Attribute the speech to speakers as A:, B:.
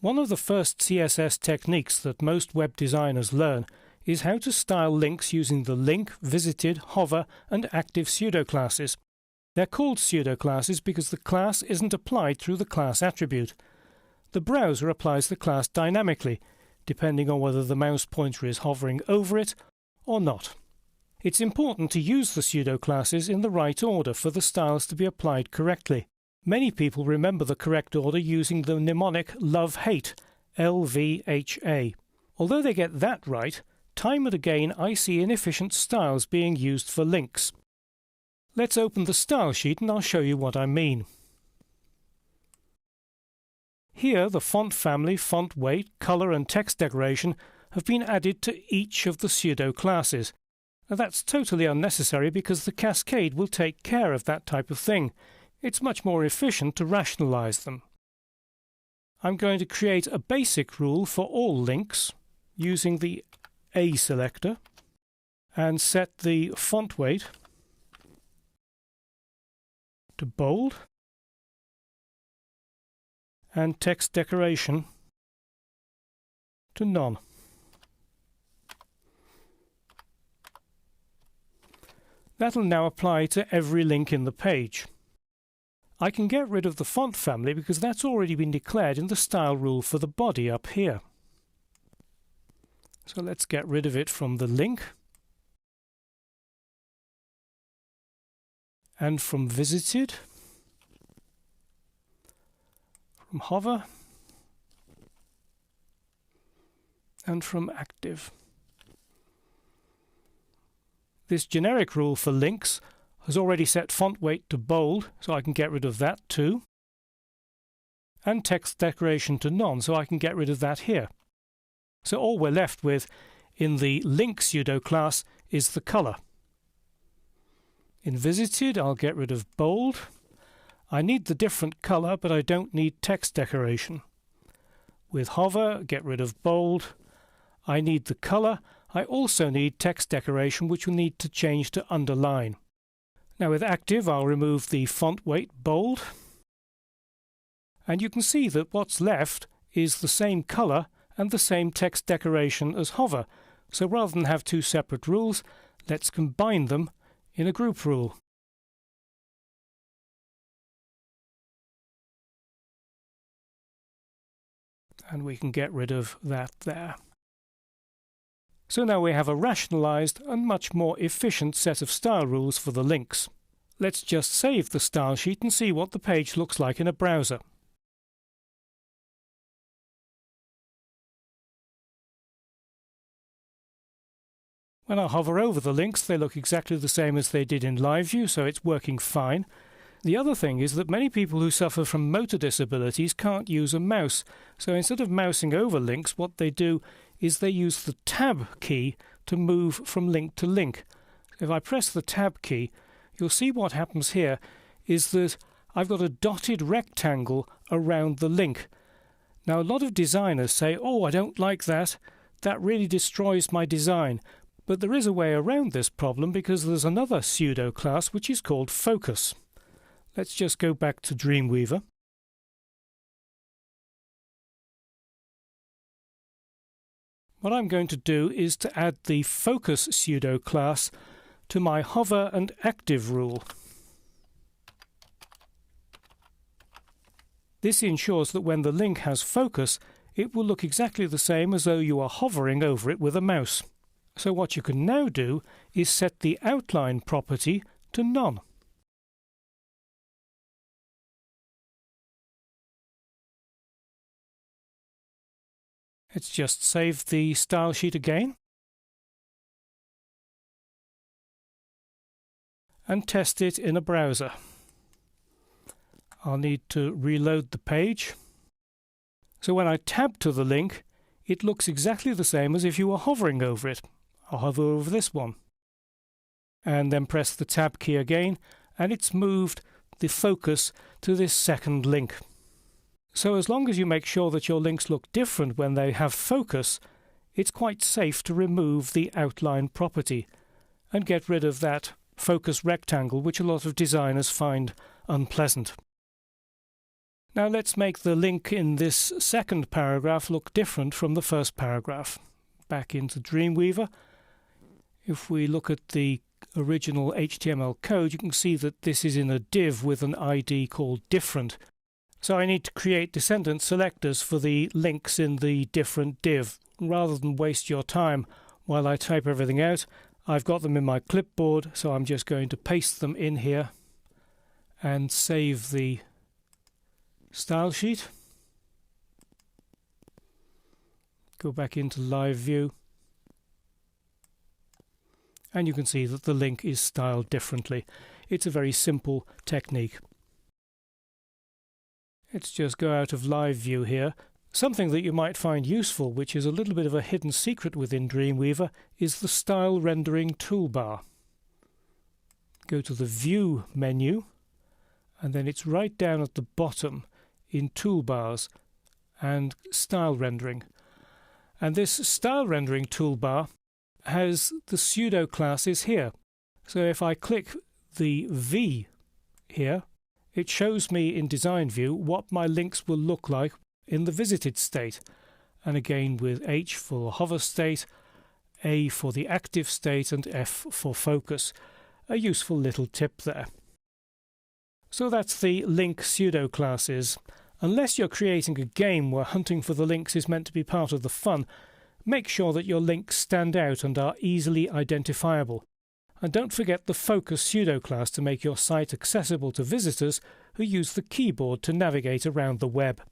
A: One of the first CSS techniques that most web designers learn is how to style links using the link, visited, hover, and active pseudoclasses. They're called pseudoclasses because the class isn't applied through the class attribute. The browser applies the class dynamically, depending on whether the mouse pointer is hovering over it or not. It's important to use the pseudoclasses in the right order for the styles to be applied correctly. Many people remember the correct order using the mnemonic love-hate, LVHA. Although they get that right, time and again I see inefficient styles being used for links. Let's open the style sheet and I'll show you what I mean. Here the font family, font weight, color and text decoration have been added to each of the pseudo classes. Now that's totally unnecessary because the cascade will take care of that type of thing. It's much more efficient to rationalize them. I'm going to create a basic rule for all links using the A selector and set the font weight to bold and text decoration to none. That'll now apply to every link in the page. I can get rid of the font family because that's already been declared in the style rule for the body up here. So let's get rid of it from the link and from visited, from hover and from active. This generic rule for links has already set font weight to bold, so I can get rid of that too. And text decoration to none, so I can get rid of that here. So all we're left with in the link pseudo class is the color. In visited, I'll get rid of bold. I need the different color, but I don't need text decoration. With hover, get rid of bold. I need the color. I also need text decoration, which will need to change to underline. Now with active, I'll remove the font weight bold. And you can see that what's left is the same color and the same text decoration as hover. So rather than have two separate rules, let's combine them in a group rule. And we can get rid of that there. So now we have a rationalized and much more efficient set of style rules for the links. Let's just save the style sheet and see what the page looks like in a browser. When I hover over the links, they look exactly the same as they did in live view, so it's working fine. The other thing is that many people who suffer from motor disabilities can't use a mouse, so instead of mousing over links, what they do is they use the tab key to move from link to link. If I press the tab key, you'll see what happens here is that I've got a dotted rectangle around the link. Now a lot of designers say, oh, I don't like that, that really destroys my design. But there is a way around this problem because there's another pseudo class which is called focus. Let's just go back to Dreamweaver. What I'm going to do is to add the focus pseudo class to my hover and active rule. This ensures that when the link has focus, it will look exactly the same as though you are hovering over it with a mouse. So what you can now do is set the outline property to none. Let's just save the style sheet again and test it in a browser. I'll need to reload the page. So when I tab to the link, it looks exactly the same as if you were hovering over it. I'll hover over this one and then press the tab key again, and it's moved the focus to this second link. So as long as you make sure that your links look different when they have focus, it's quite safe to remove the outline property and get rid of that focus rectangle which a lot of designers find unpleasant. Now let's make the link in this second paragraph look different from the first paragraph. Back into Dreamweaver. If we look at the original HTML code, you can see that this is in a div with an ID called different. So I need to create descendant selectors for the links in the different div. Rather than waste your time while I type everything out, I've got them in my clipboard, so I'm just going to paste them in here and save the style sheet. Go back into live view, and you can see that the link is styled differently. It's a very simple technique. Let's just go out of live view here. Something that you might find useful, which is a little bit of a hidden secret within Dreamweaver, is the style rendering toolbar. Go to the view menu, and then it's right down at the bottom in toolbars and style rendering. And this style rendering toolbar has the pseudo classes here. So if I click the V here, it shows me in design view what my links will look like in the visited state, and again with H for hover state, A for the active state, and F for focus. A useful little tip there. So that's the link pseudo classes. Unless you're creating a game where hunting for the links is meant to be part of the fun, make sure that your links stand out and are easily identifiable. And don't forget the focus pseudo class to make your site accessible to visitors who use the keyboard to navigate around the web.